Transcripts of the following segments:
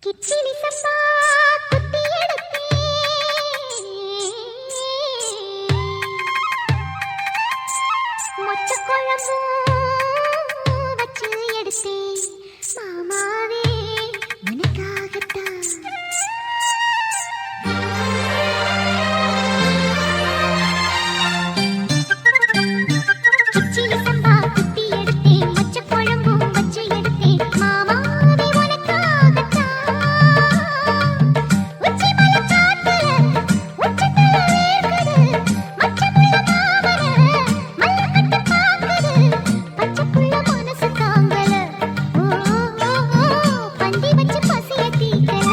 கிச்சிலி சம்பா குத்தி எடுத்தேன் மொச்ச குழம்பும் வச்சு எடுத்தேன் மாமாவே உனக்காகத்தான். கிச்சிலி சம்பா குத்தி எடுத்தேன் மொச்ச குழம்பும் வச்சு எடுத்தேன் மாமாவே உனக்காகத்தான். உச்சி மலை காத்துல உச்சத்துல வேர்க்குது மச்சமுள்ள மாமன மல்லக்கட்ட பாக்குது பச்சைக்குள்ள மனசு தாங்கல ஓ பந்தி வச்சு பசிய தீக்கல.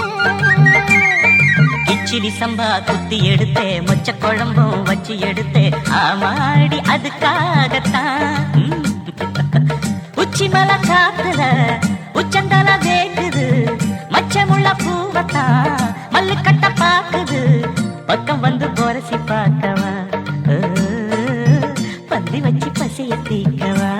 கிச்சிலி சம்பா குத்தி எடுத்தே மொச்ச குழம்பும் வச்சு எடுத்தே ஆமாடி அதுக்காகத்தான். உச்சி மலை காத்துல உச்சந்தல வேக்குது மச்சமுள்ள பூவத்தான் மல்லு கட்ட பாக்குது பக்கம் வந்து போரசி பார்க்கவா பந்தி வச்சு பசிய தீக்கவா.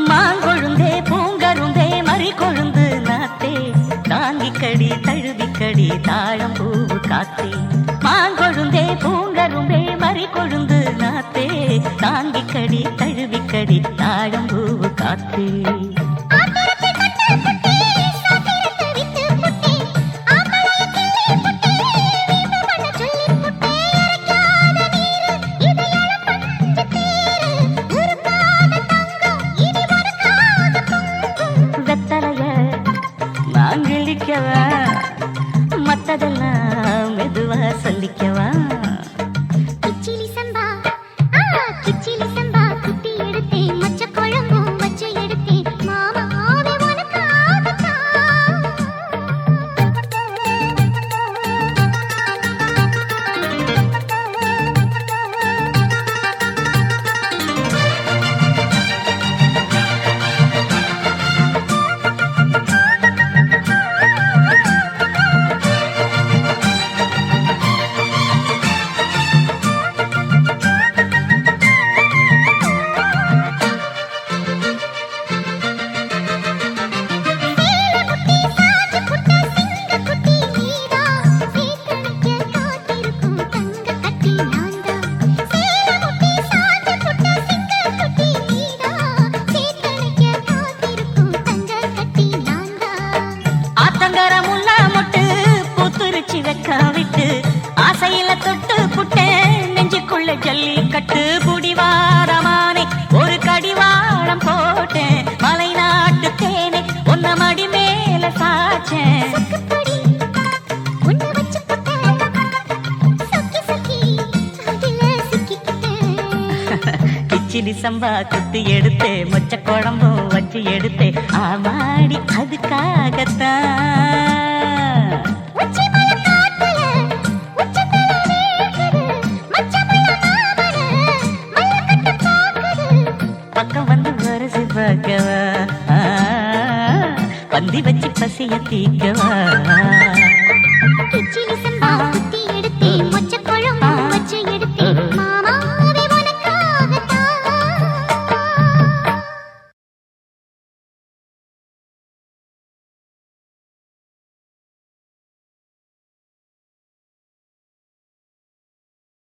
மாங்கொழுந்தே பூங்கருந்தே மறி கொழுந்து நாத்தே தாங்கிக்கடி தழுவிக்கடி தாழம் பூவு காத்தே. மாங்கொழுந்தே பூங்கருந்தே மறி கொழுந்து நாத்தே தாங்கிக்கடி தழுவிக்கடி தாழம் பூவு காத்தே. ஆத்திரத்தை கட்ட புட்டே சாத்திரத்தை வித்து புட்டே ஆம்பளைய கிள்ளி புட்டே வீம்பு பண்ண சொல்லி புட்டே இறைக்காத நீரு இது இளம் பஞ்சு தேரு உருக்காத தங்கம் இனி ஒருக்காத பொங்கும். வெத்தலைய நான் கிழிக்கவா மத்ததெல்லாம் மெதுவா சொல்லிக்கவா. கிச்சிலி சம்பா கிச்சிலி சம்பா குத்தி எடுத்தேன் மொச்ச குழம்பும் வச்சு எடுத்தேன் மாமாவே உனக்காகத்தான். ஆத்தங்கரமுள்ள மொட்டு பூத்துருச்சி வெக்க விட்டு ஆசையில தொட்டு புட்டேன் நெஞ்சுக்குள்ள ஜல்லி கட்டு புடிவாரமானே ஒரு கடிவாளம் போட்டேன் மலை நாட்டு தேனே உன்ன மடி மேல சாச்சேன். கிச்சிலி சம்பா குத்தி எடுத்தே மொச்ச குழம்பும் வச்சு எடுத்தே ஆமாடி அதுக்காகத்தான். பக்கம் வந்து வரசி பார்க்கவா பந்தி வச்சு பசிய தீக்கவா.